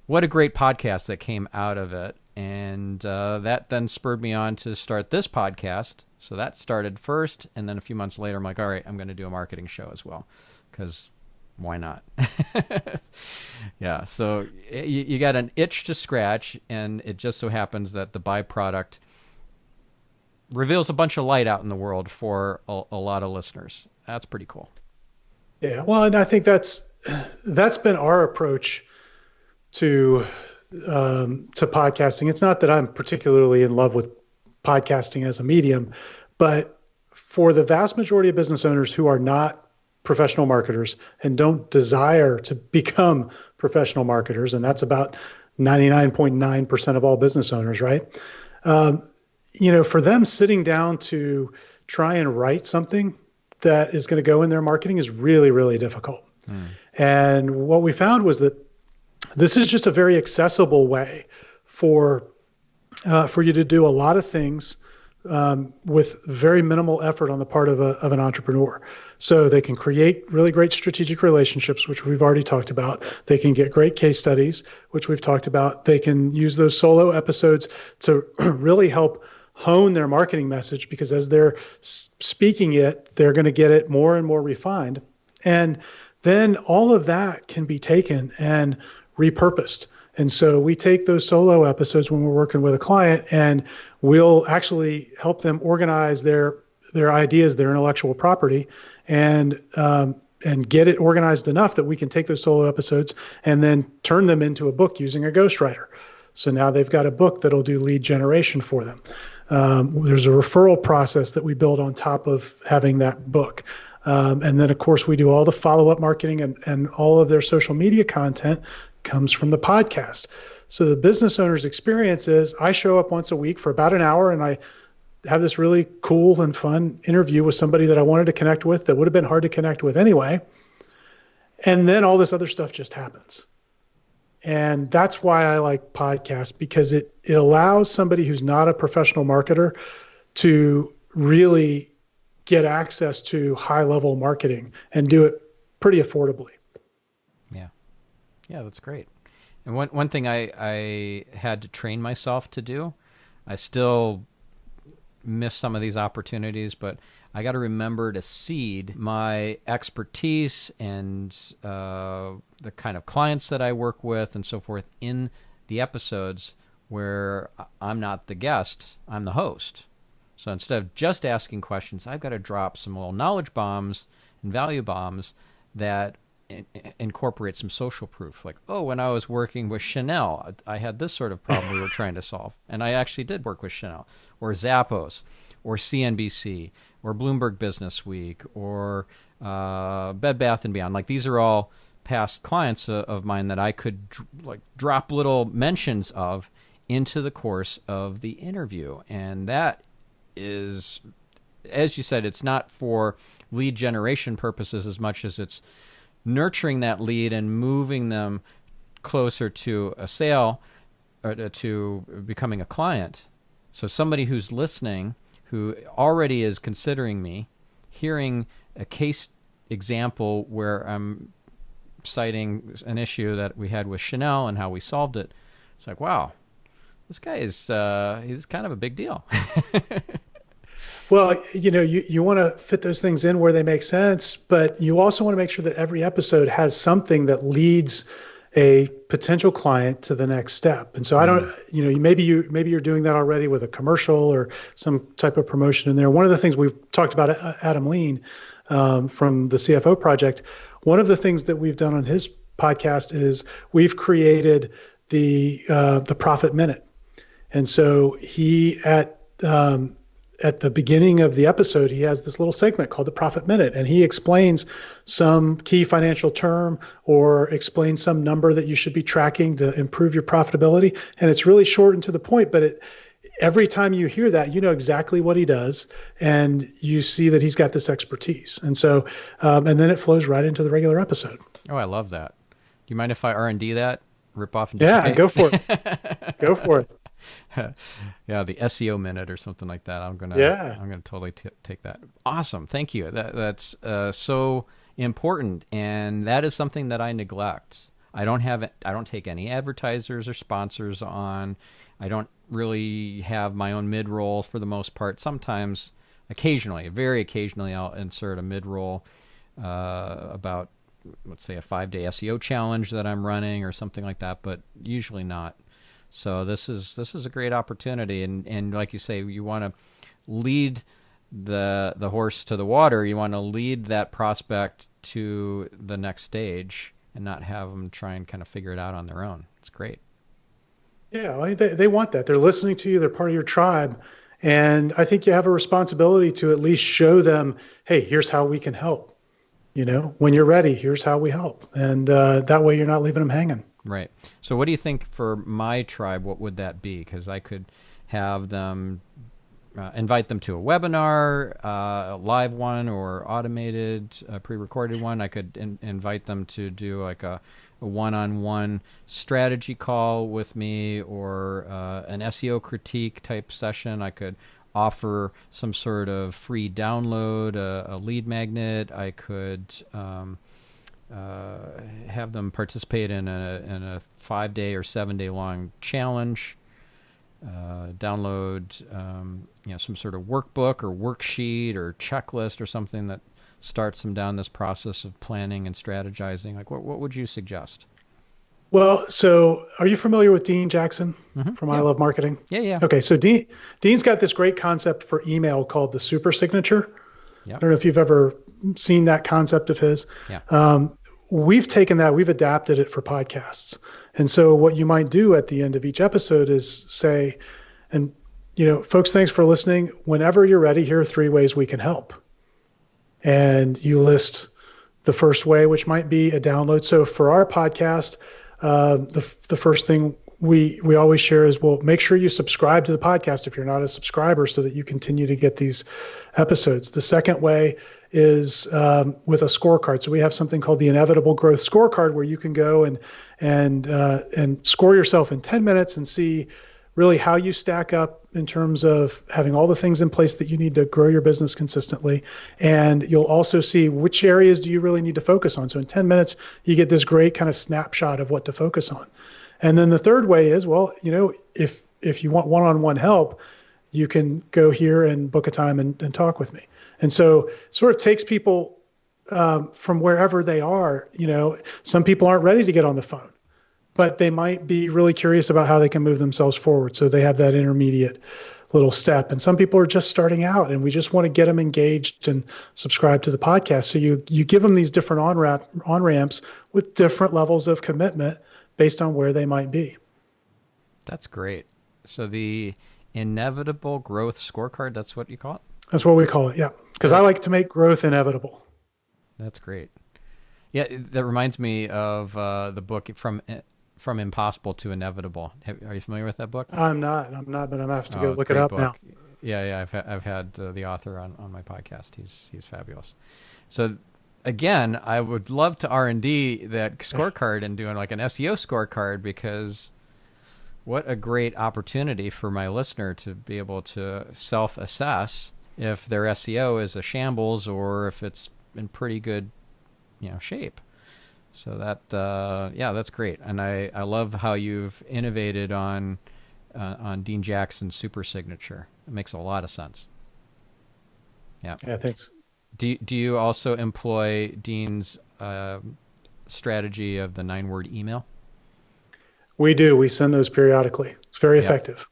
S1: what a great podcast that came out of it. And that then spurred me on to start this podcast. So that started first. And then a few months later, I'm like, all right, I'm going to do a marketing show as well, because why not? Yeah. So you got an itch to scratch, and it just so happens that the byproduct reveals a bunch of light out in the world for a lot of listeners. That's pretty cool.
S2: Yeah, well, and I think that's been our approach to podcasting. It's not that I'm particularly in love with podcasting as a medium, but for the vast majority of business owners who are not professional marketers and don't desire to become professional marketers, and that's about 99.9% of all business owners, right? For them, sitting down to try and write something that is going to go in their marketing is really, really difficult. And what we found was that this is just a very accessible way for you to do a lot of things with very minimal effort on the part of an entrepreneur. So they can create really great strategic relationships, which we've already talked about. They can get great case studies, which we've talked about. They can use those solo episodes to really help hone their marketing message, because as they're speaking it, they're going to get it more and more refined. And then all of that can be taken and repurposed. And so we take those solo episodes when we're working with a client, and we'll actually help them organize their ideas, their intellectual property, and get it organized enough that we can take those solo episodes and then turn them into a book using a ghostwriter. So now they've got a book that'll do lead generation for them. There's a referral process that we build on top of having that book. And then, of course, we do all the follow-up marketing, and all of their social media content comes from the podcast. So the business owner's experience is I show up once a week for about an hour, and I have this really cool and fun interview with somebody that I wanted to connect with that would have been hard to connect with anyway. And then all this other stuff just happens. And that's why I like podcasts, because it allows somebody who's not a professional marketer to really get access to high-level marketing and do it pretty affordably.
S1: Yeah, that's great. And one thing I had to train myself to do, I still miss some of these opportunities, but I got to remember to seed my expertise and the kind of clients that I work with and so forth in the episodes where I'm not the guest, I'm the host. So instead of just asking questions, I've got to drop some little knowledge bombs and value bombs that incorporate some social proof. Like, oh, when I was working with Chanel, I had this sort of problem we were trying to solve. And I actually did work with Chanel, or Zappos, or CNBC, or Bloomberg Business Week, or Bed Bath & Beyond. Like, these are all past clients of mine that I could drop little mentions of into the course of the interview. And that is, as you said, it's not for lead generation purposes as much as it's nurturing that lead and moving them closer to a sale or to becoming a client. So somebody who's listening, who already is considering me, hearing a case example where I'm citing an issue that we had with Chanel and how we solved it, it's like, wow, this guy is he's kind of a big deal.
S2: Well, you want to fit those things in where they make sense, but you also want to make sure that every episode has something that leads a potential client to the next step. And so I don't, maybe you're doing that already with a commercial or some type of promotion in there. One of the things we've talked about, Adam Lean, from the CFO Project, one of the things that we've done on his podcast is we've created the profit minute. And so he at the beginning of the episode, he has this little segment called the Profit Minute, and he explains some key financial term or explains some number that you should be tracking to improve your profitability. And it's really short and to the point, but every time you hear that, you know exactly what he does, and you see that he's got this expertise. And so, and then it flows right into the regular episode.
S1: Oh, I love that. Do you mind if I R&D that? Rip off and
S2: duplicate? Yeah, go for it. Go for it.
S1: Yeah, the SEO minute or something like that. I'm gonna totally take that. Awesome, thank you. That's so important, and that is something that I neglect. I don't take any advertisers or sponsors on. I don't really have my own mid rolls for the most part. Sometimes, occasionally, very occasionally, I'll insert a mid roll about, let's say, a 5-day SEO challenge that I'm running or something like that, but usually not. So this is a great opportunity, and like you say, you want to lead the horse to the water. You want to lead that prospect to the next stage, and not have them try and kind of figure it out on their own. It's great.
S2: Yeah, well, they want that. They're listening to you. They're part of your tribe, and I think you have a responsibility to at least show them, hey, here's how we can help. When you're ready, here's how we help, and that way you're not leaving them hanging.
S1: Right. So what do you think for my tribe, what would that be? Because I could have them, invite them to a webinar, a live one, or automated, pre-recorded one. I could invite them to do like a one-on-one strategy call with me, or an SEO critique type session. I could offer some sort of free download, a lead magnet. I could have them participate in a 5-day or 7-day long challenge, download some sort of workbook or worksheet or checklist or something that starts them down this process of planning and strategizing. Like what would you suggest?
S2: Well, so are you familiar with Dean Jackson from I Love Marketing?
S1: Yeah.
S2: Okay, so Dean's got this great concept for email called the super signature. Yep. I don't know if you've ever seen that concept of his.
S1: Yeah.
S2: We've taken that, we've adapted it for podcasts. And so what you might do at the end of each episode is say, and folks, thanks for listening. Whenever you're ready, here are 3 ways we can help. And you list the first way, which might be a download. So for our podcast, the first thing we always share is, well, make sure you subscribe to the podcast if you're not a subscriber, so that you continue to get these episodes. The second way is with a scorecard. So we have something called the Inevitable Growth Scorecard, where you can go and score yourself in 10 minutes and see really how you stack up in terms of having all the things in place that you need to grow your business consistently. And you'll also see which areas do you really need to focus on. So in 10 minutes, you get this great kind of snapshot of what to focus on. And then the third way is, well, if you want one-on-one help, you can go here and book a time and talk with me. And so sort of takes people from wherever they are. Some people aren't ready to get on the phone, but they might be really curious about how they can move themselves forward. So they have that intermediate little step. And some people are just starting out, and we just want to get them engaged and subscribe to the podcast. So you give them these different on-ramps with different levels of commitment based on where they might be.
S1: That's great. So the Inevitable Growth Scorecard, that's what you call it?
S2: That's what we call it, yeah. Because I like to make growth inevitable.
S1: That's great. Yeah, that reminds me of the book From Impossible to Inevitable. Are you familiar with that book?
S2: I'm not, but I'm going to have to go look it up book. Now.
S1: Yeah, I've had the author on my podcast. He's fabulous. So again, I would love to R&D that scorecard and doing like an SEO scorecard, because what a great opportunity for my listener to be able to self-assess if their SEO is a shambles or if it's in pretty good, shape. So that, that's great. And I love how you've innovated on Dean Jackson's super signature. It makes a lot of sense. Yeah.
S2: Yeah, thanks.
S1: Do you also employ Dean's strategy of the 9-word email?
S2: We do. We send those periodically. It's very
S1: Yeah.
S2: effective.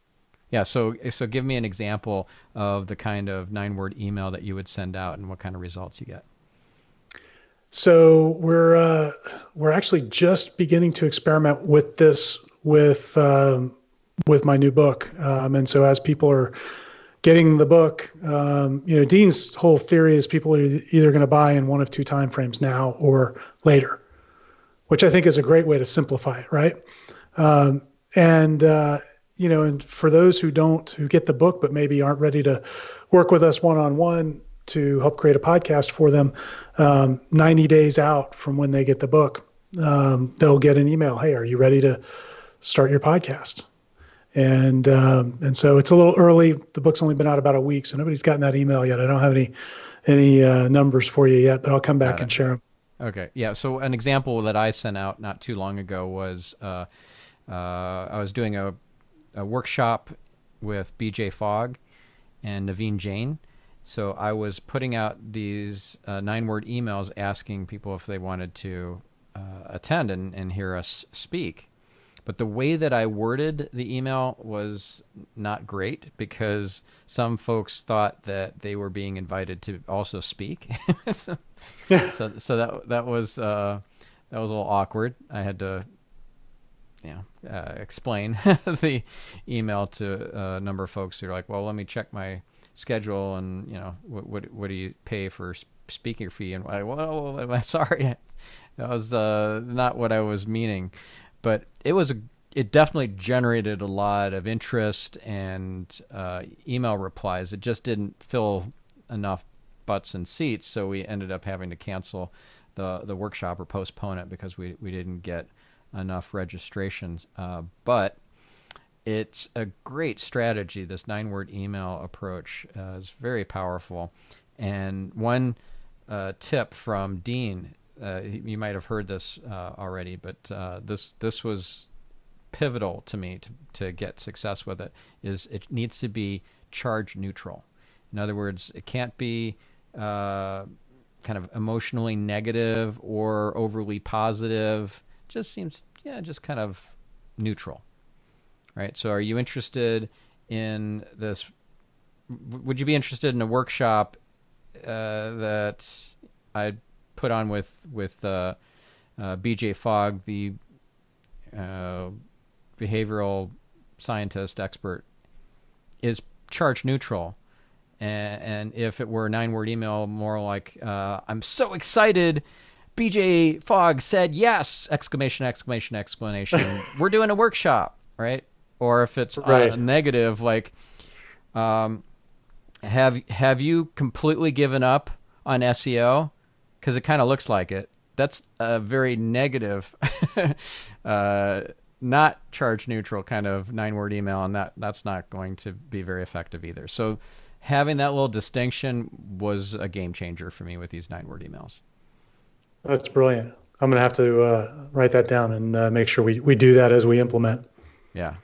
S1: Yeah. So give me an example of the kind of 9-word email that you would send out and what kind of results you get.
S2: So we're actually just beginning to experiment with this with my new book, and so as people are getting the book, Dean's whole theory is people are either going to buy in one of two time frames, now or later, which I think is a great way to simplify it, right? And and for those who get the book but maybe aren't ready to work with us one-on-one to help create a podcast for them, 90 days out from when they get the book, they'll get an email. Hey, are you ready to start your podcast? And so it's a little early. The book's only been out about a week, so nobody's gotten that email yet. I don't have any numbers for you yet, but I'll come back and share them.
S1: Okay. Yeah. So an example that I sent out not too long ago was I was doing a workshop with BJ Fogg and Naveen Jain. So I was putting out these 9-word emails asking people if they wanted to attend and hear us speak. But the way that I worded the email was not great because some folks thought that they were being invited to also speak. So that was a little awkward. I had to explain the email to a number of folks who are like, well, let me check my schedule and what do you pay for speaker fee? And I, well, sorry, that was not what I was meaning. But it definitely generated a lot of interest and email replies. It just didn't fill enough butts and seats, so we ended up having to cancel the workshop or postpone it because we didn't get enough registrations. But it's a great strategy. This 9-word email approach is very powerful. And one tip from Dean, you might have heard this already, but this was pivotal to me to get success with it, is it needs to be charge neutral. In other words, it can't be kind of emotionally negative or overly positive. It just seems, just kind of neutral, right? So are you interested in this? Would you be interested in a workshop that I put on with BJ Fogg, the behavioral scientist expert? Is charge neutral, and if it were a 9-word email, more like I'm so excited, BJ Fogg said yes! Exclamation! Exclamation! Exclamation! We're doing a workshop, right? Or if it's
S2: right.
S1: Negative, like have you completely given up on SEO? Because it kind of looks like it. That's a very negative, not charge neutral kind of 9-word email, and that's not going to be very effective either. So having that little distinction was a game changer for me with these 9-word emails.
S2: That's brilliant. I'm going to have to write that down and make sure we do that as we implement.
S1: Yeah,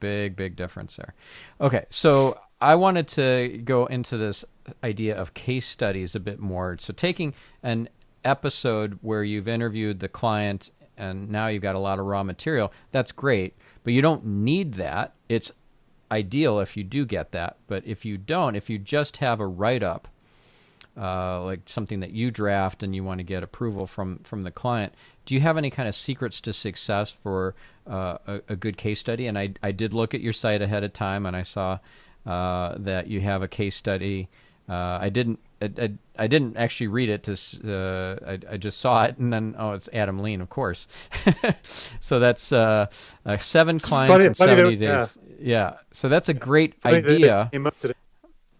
S1: big difference there. Okay, so I wanted to go into this idea of case studies a bit more. So taking an episode where you've interviewed the client and now you've got a lot of raw material, that's great, but you don't need that. It's ideal if you do get that, but if you don't, if you just have a write-up, like something that you draft and you want to get approval from the client, do you have any kind of secrets to success for a good case study? And I did look at your site ahead of time, and I saw that you have a case study. I didn't actually read it. I just saw it, and then it's Adam Lean, of course. So that's 7 clients in 70 days. Yeah. So that's a great idea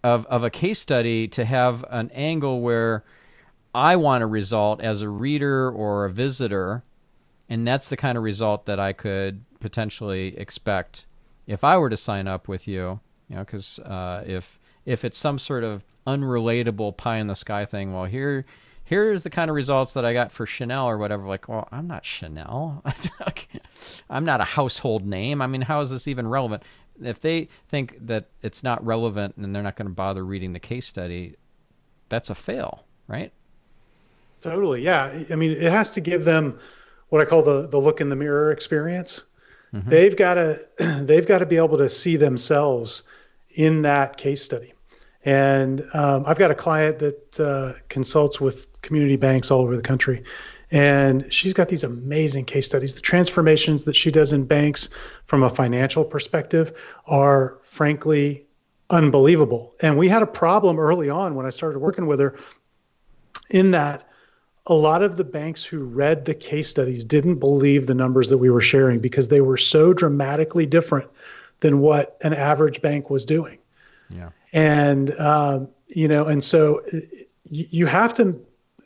S1: of a case study, to have an angle where I want a result as a reader or a visitor, and that's the kind of result that I could potentially expect if I were to sign up with you. Because if it's some sort of unrelatable pie in the sky thing, well, here's the kind of results that I got for Chanel or whatever. Like, well, I'm not Chanel. I'm not a household name. I mean, how is this even relevant? If they think that it's not relevant and they're not going to bother reading the case study, that's a fail, right?
S2: Totally. Yeah. I mean, it has to give them what I call the look in the mirror experience.
S1: Mm-hmm.
S2: They've got to they've got to be able to see themselves in that case study. And I've got a client that consults with community banks all over the country, and she's got these amazing case studies. The transformations that she does in banks from a financial perspective are frankly unbelievable. And we had a problem early on when I started working with her in that a lot of the banks who read the case studies didn't believe the numbers that we were sharing because they were so dramatically different than what an average bank was doing.
S1: Yeah.
S2: And, and so you have to,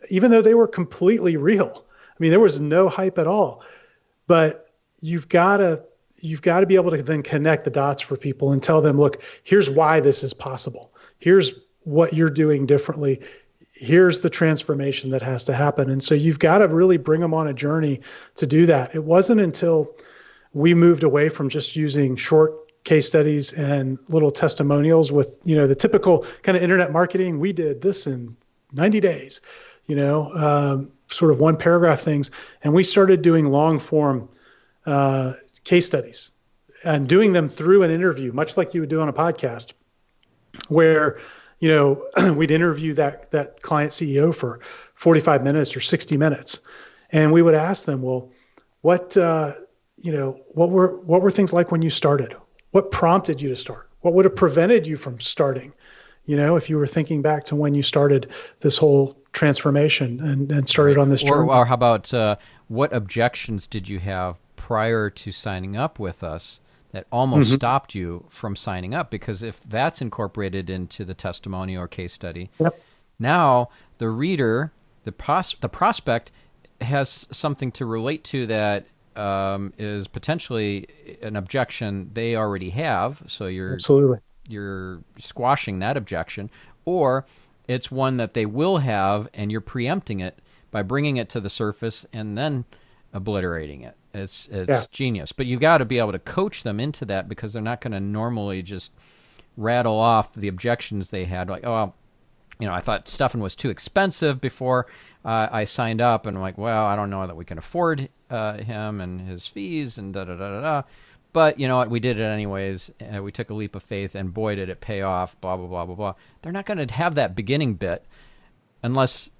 S2: even though they were completely real, I mean, there was no hype at all, but you've got to be able to then connect the dots for people and tell them, look, here's why this is possible. Here's what you're doing differently. Here's the transformation that has to happen. And so you've got to really bring them on a journey to do that. It wasn't until we moved away from just using short case studies and little testimonials with, the typical kind of internet marketing. We did this in 90 days, sort of one paragraph things. And we started doing long form case studies and doing them through an interview, much like you would do on a podcast, where we'd interview that client CEO for 45 minutes or 60 minutes. And we would ask them, well, what were things like when you started? What prompted you to start? What would have prevented you from starting? If you were thinking back to when you started this whole transformation and started on this journey.
S1: Or how about what objections did you have prior to signing up with us that almost stopped you from signing up? Because if that's incorporated into the testimony or case study, now the reader, the prospect has something to relate to that is potentially an objection they already have. So you're squashing that objection, or it's one that they will have, and you're preempting it by bringing it to the surface and then obliterating it. It's genius. But you've got to be able to coach them into that, because they're not going to normally just rattle off the objections they had. Like, oh, I thought stuffing was too expensive before I signed up. And I'm like, well, I don't know that we can afford him and his fees and da-da-da-da-da. But you know what? We did it anyways. We took a leap of faith, and boy, did it pay off, blah, blah, blah, blah, blah. They're not going to have that beginning bit unless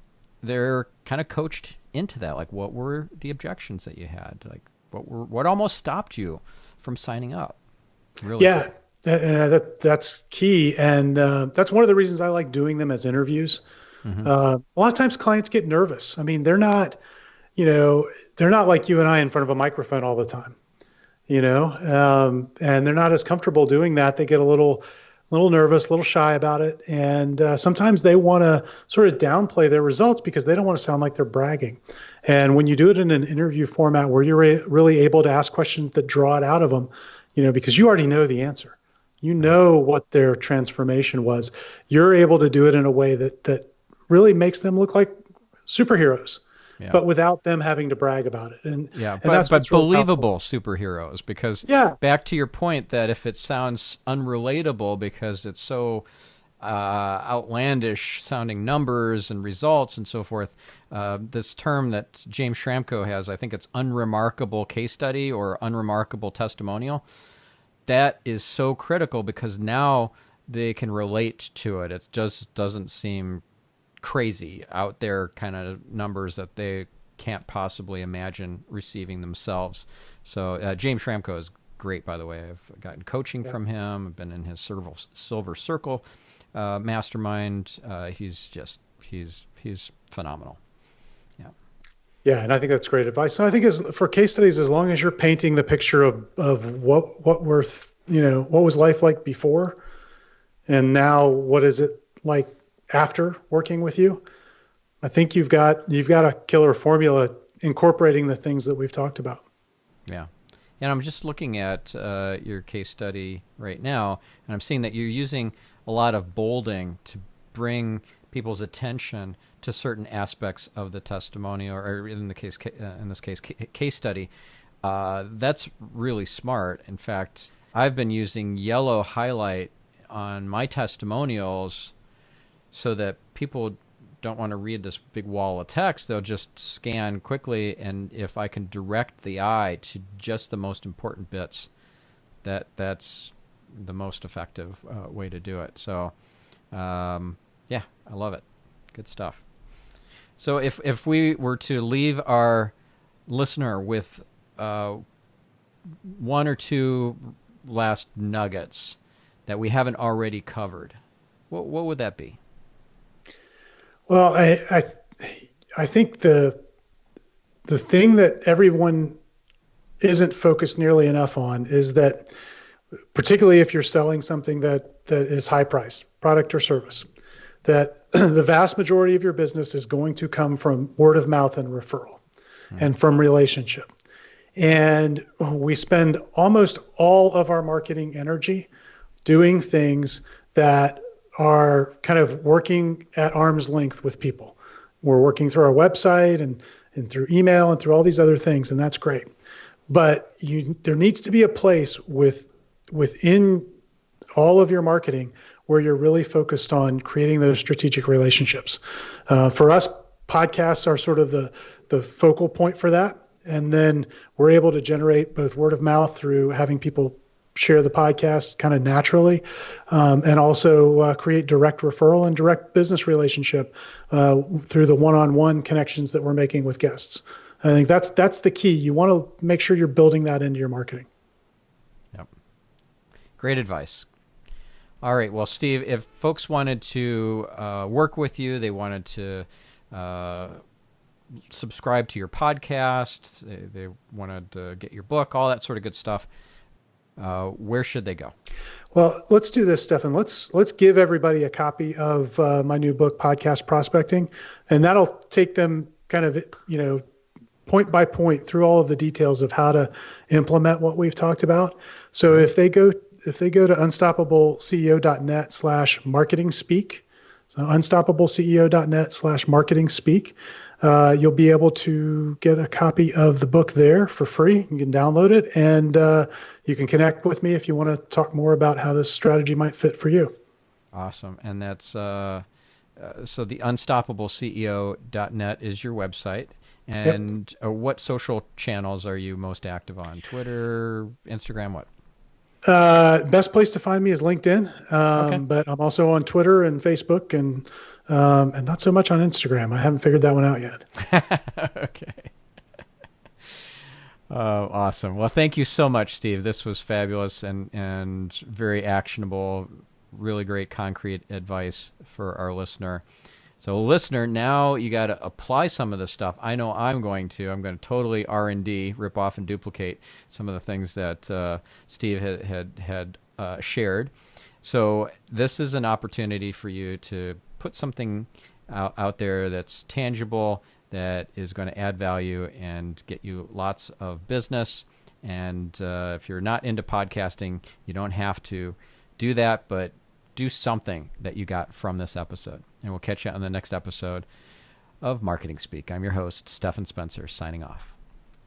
S1: they're kind of coached into that. Like, what were the objections that you had? Like, what almost stopped you from signing up? Really?
S2: Yeah, that's key, and that's one of the reasons I like doing them as interviews. A lot of times, clients get nervous. I mean, they're not like you and I in front of a microphone all the time, and they're not as comfortable doing that. They get a little nervous, a little shy about it. And sometimes they want to sort of downplay their results because they don't want to sound like they're bragging. And when you do it in an interview format where you're really able to ask questions that draw it out of them, because you already know the answer, what their transformation was, you're able to do it in a way that really makes them look like superheroes. Yeah. But without them having to brag about it. And
S1: that's believable superheroes, because back to your point that if it sounds unrelatable because it's so outlandish sounding numbers and results and so forth, this term that James Schramko has, I think it's unremarkable case study or unremarkable testimonial, that is so critical because now they can relate to it. It just doesn't seem crazy out there kind of numbers that they can't possibly imagine receiving themselves. So James Schramko is great, by the way. I've gotten coaching from him. I've been in his Silver Circle mastermind. He's phenomenal.
S2: Yeah, and I think that's great advice. So I think for case studies, as long as you're painting the picture of what was life like before, and now what is it like after working with you, I think you've got a killer formula incorporating the things that we've talked about.
S1: Yeah. And I'm just looking at your case study right now, and I'm seeing that you're using a lot of bolding to bring people's attention to certain aspects of the testimony, or in this case, case study. That's really smart. In fact, I've been using yellow highlight on my testimonials so that people don't want to read this big wall of text. They'll just scan quickly, and if I can direct the eye to just the most important bits, that's the most effective way to do it. So, yeah, I love it. Good stuff. So if we were to leave our listener with one or two last nuggets that we haven't already covered, what would that be?
S2: Well, I think the thing that everyone isn't focused nearly enough on is that, particularly if you're selling something that is high priced, product or service, that the vast majority of your business is going to come from word of mouth and referral and from relationship. And we spend almost all of our marketing energy doing things that are kind of working at arm's length with people. We're working through our website and through email and through all these other things, and that's great. But there needs to be a place within all of your marketing where you're really focused on creating those strategic relationships. For us, podcasts are sort of the focal point for that. And then we're able to generate both word of mouth through having people share the podcast kind of naturally, and also create direct referral and direct business relationship through the one-on-one connections that we're making with guests. I think that's the key. You want to make sure you're building that into your marketing.
S1: Yep. Great advice. All right. Well, Steve, if folks wanted to work with you, they wanted to subscribe to your podcast, they wanted to get your book, all that sort of good stuff, where should they go?
S2: Well, let's do this, Stefan. Let's give everybody a copy of my new book, Podcast Prospecting, and that'll take them kind of, point by point through all of the details of how to implement what we've talked about. So if they go to unstoppableceo.net/marketing speak, so unstoppableceo.net/marketing speak, you'll be able to get a copy of the book there for free. You can download it, and you can connect with me if you want to talk more about how this strategy might fit for you.
S1: Awesome. And that's so the unstoppableceo.net is your website. And yep. What social channels are you most active on? Twitter, Instagram, what?
S2: Best place to find me is LinkedIn,
S1: Okay.
S2: But I'm also on Twitter and Facebook and not so much on Instagram. I haven't figured that one out yet.
S1: Okay. Awesome. Well, thank you so much, Steve. This was fabulous and very actionable, really great concrete advice for our listener. So listener, now you got to apply some of this stuff. I know I'm going to totally R&D, rip off and duplicate some of the things that Steve had shared. So this is an opportunity for you to put something out there that's tangible, that is going to add value and get you lots of business. And if you're not into podcasting, you don't have to do that, but do something that you got from this episode. And we'll catch you on the next episode of Marketing Speak. I'm your host, Stefan Spencer, signing off.